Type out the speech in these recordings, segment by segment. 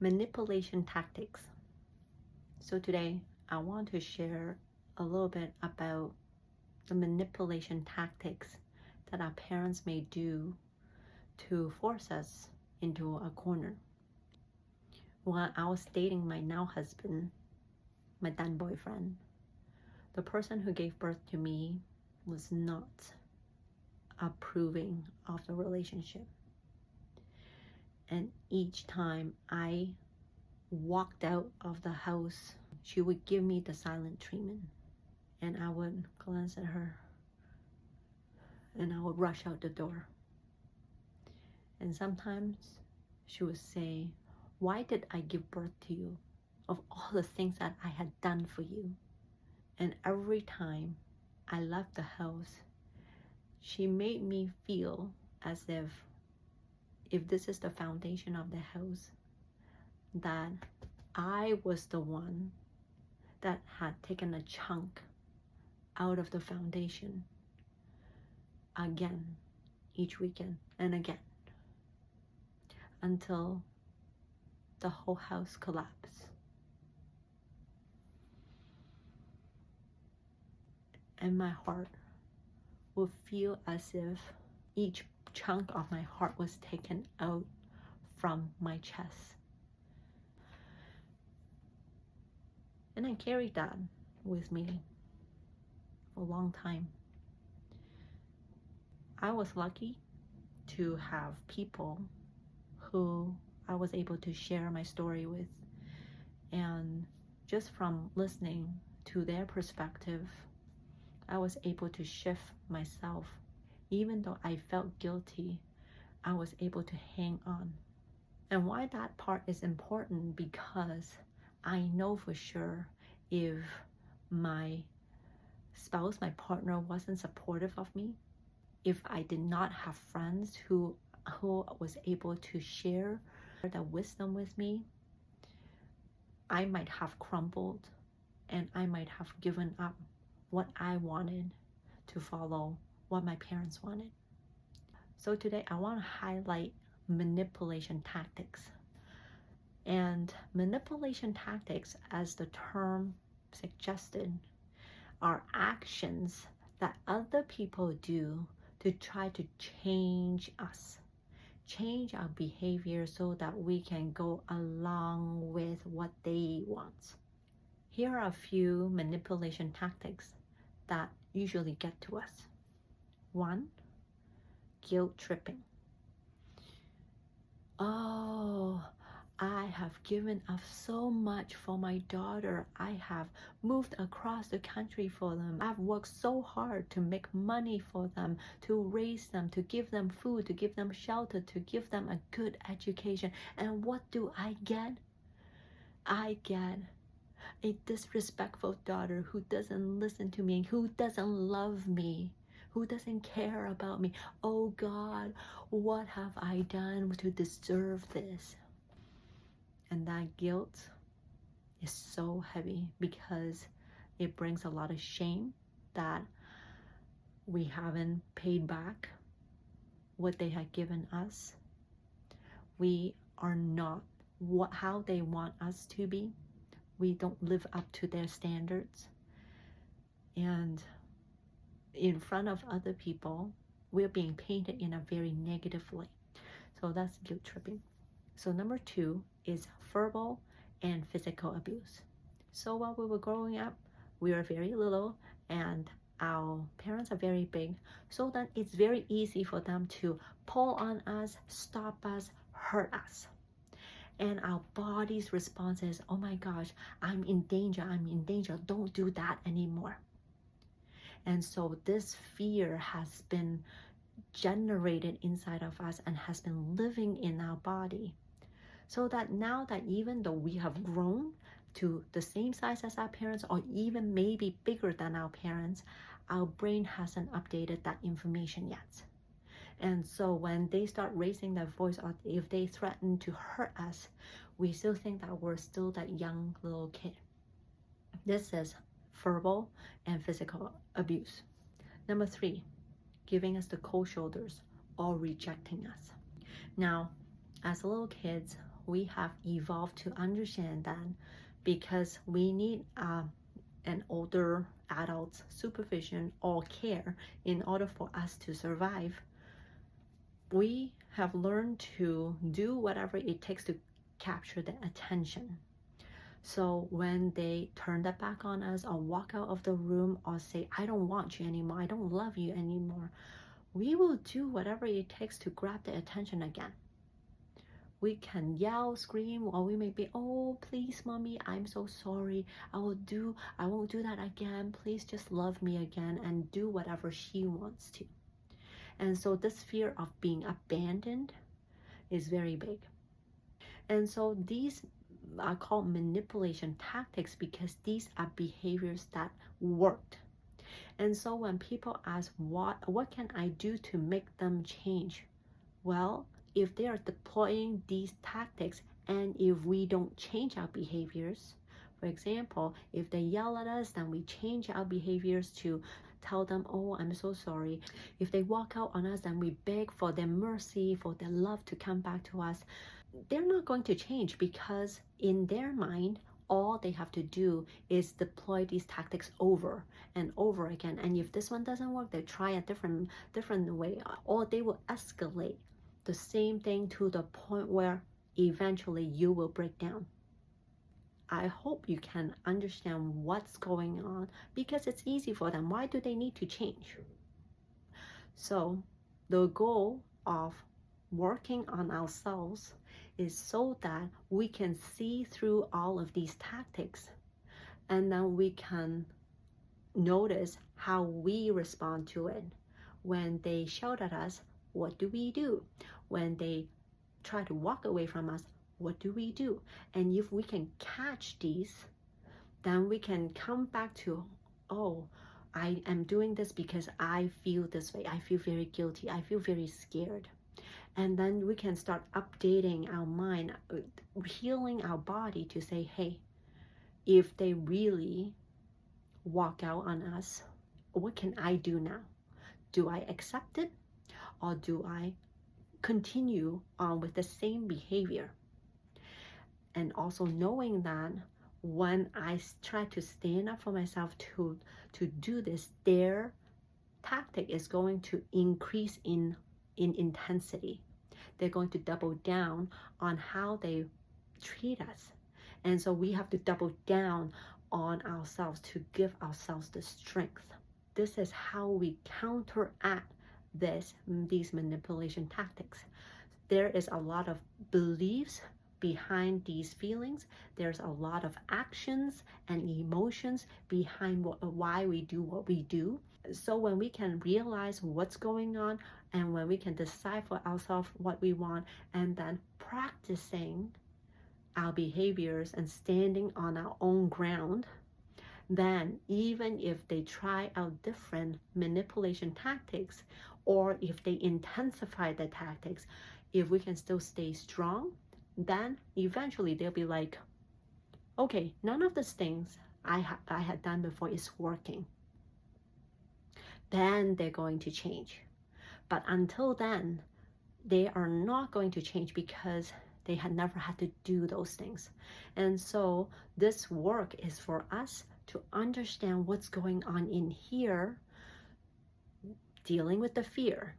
Manipulation tactics. So today I want to share a little bit about the manipulation tactics that our parents may do to force us into a corner. While I was dating my now husband, my then boyfriend, the person who gave birth to me was not approving of the relationship. And each time I walked out of the house, she would give me the silent treatment. And I would glance at her and I would rush out the door. And sometimes she would say, "Why did I give birth to you? Of all the things that I had done for you." And every time I left the house, she made me feel as if this is the foundation of the house, that I was the one that had taken a chunk out of the foundation again, each weekend and again, until the whole house collapsed. And my heart would feel as if each chunk of my heart was taken out from my chest. And I carried that with me for a long time. I was lucky to have people who I was able to share my story with. And just from listening to their perspective, I was able to shift myself. Even though I felt guilty, I was able to hang on. And why that part is important, because I know for sure if my spouse, my partner, wasn't supportive of me, if I did not have friends who was able to share the wisdom with me, I might have crumbled and I might have given up what I wanted to follow what my parents wanted. So today I want to highlight manipulation tactics. And manipulation tactics, as the term suggested, are actions that other people do to try to change us, change our behavior so that we can go along with what they want. Here are a few manipulation tactics that usually get to us. 1, guilt tripping. Oh, I have given up so much for my daughter. I have moved across the country for them. I've worked so hard to make money for them, to raise them, to give them food, to give them shelter, to give them a good education. And what do I get? I get a disrespectful daughter who doesn't listen to me, who doesn't love me, who doesn't care about me. Oh God, what have I done to deserve this? And that guilt is so heavy because it brings a lot of shame that we haven't paid back what they had given us. We are not how they want us to be. We don't live up to their standards. And in front of other people, we're being painted in a very negative light. So that's guilt tripping. So number 2 is verbal and physical abuse. So while we were growing up, we were very little and our parents are very big, so that it's very easy for them to pull on us, stop us, hurt us. And our body's response is, "Oh my gosh, I'm in danger, don't do that anymore." And so this fear has been generated inside of us and has been living in our body. So that now that even though we have grown to the same size as our parents, or even maybe bigger than our parents, our brain hasn't updated that information yet. And so when they start raising their voice, or if they threaten to hurt us, we still think that we're still that young little kid. This is verbal and physical abuse. Number 3, giving us the cold shoulders or rejecting us. Now, as little kids, we have evolved to understand that because we need an older adult's supervision or care in order for us to survive, we have learned to do whatever it takes to capture the attention. So when they turn their back on us or walk out of the room or say, I don't want you anymore, I don't love you anymore, we will do whatever it takes to grab the attention again. We can yell, scream, or we may be, oh, please, mommy, I'm so sorry. I won't do that again. Please just love me again, and do whatever she wants to. And so this fear of being abandoned is very big. And so these are called manipulation tactics because these are behaviors that worked. And so when people ask, what can I do to make them change? Well, if they are deploying these tactics and if we don't change our behaviors, for example, if they yell at us, then we change our behaviors to tell them, oh, I'm so sorry. If they walk out on us, then we beg for their mercy, for their love to come back to us. They're not going to change because in their mind, all they have to do is deploy these tactics over and over again. And if this one doesn't work, they try a different way, or they will escalate the same thing to the point where eventually you will break down. I hope you can understand what's going on because it's easy for them. Why do they need to change? So the goal of working on ourselves is so that we can see through all of these tactics, and then we can notice how we respond to it. When they shout at us, what do we do? When they try to walk away from us, what do we do? And if we can catch these, then we can come back to, oh, I am doing this because I feel this way. I feel very guilty. I feel very scared. And then we can start updating our mind, healing our body to say, hey, if they really walk out on us, what can I do now? Do I accept it? Or do I continue on with the same behavior? And also knowing that when I try to stand up for myself to do this, their tactic is going to increase in intensity. They're going to double down on how they treat us. And so we have to double down on ourselves to give ourselves the strength. This is how we counteract these manipulation tactics. There is a lot of beliefs behind these feelings. There's a lot of actions and emotions behind why we do what we do. So when we can realize what's going on, and when we can decide for ourselves what we want, and then practicing our behaviors and standing on our own ground, then even if they try out different manipulation tactics, or if they intensify the tactics, if we can still stay strong, then eventually they'll be like, okay, none of these things I had done before is working. Then they're going to change. But until then, they are not going to change because they had never had to do those things. And so this work is for us to understand what's going on in here, dealing with the fear,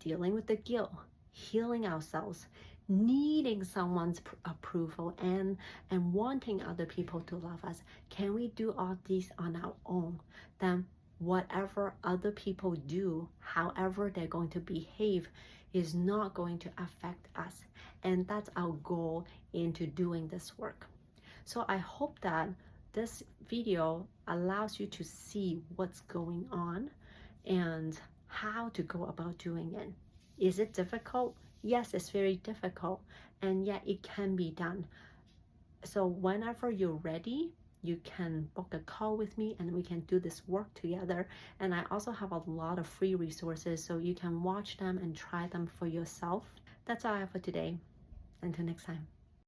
dealing with the guilt, healing ourselves, needing someone's approval, and wanting other people to love us. Can we do all these on our own? Then whatever other people do, however they're going to behave, is not going to affect us. And that's our goal into doing this work. So I hope that this video allows you to see what's going on and how to go about doing it. Is it difficult? Yes, it's very difficult, and yet it can be done. So whenever you're ready, you can book a call with me and we can do this work together. And I also have a lot of free resources, so you can watch them and try them for yourself. That's all I have for today. Until next time.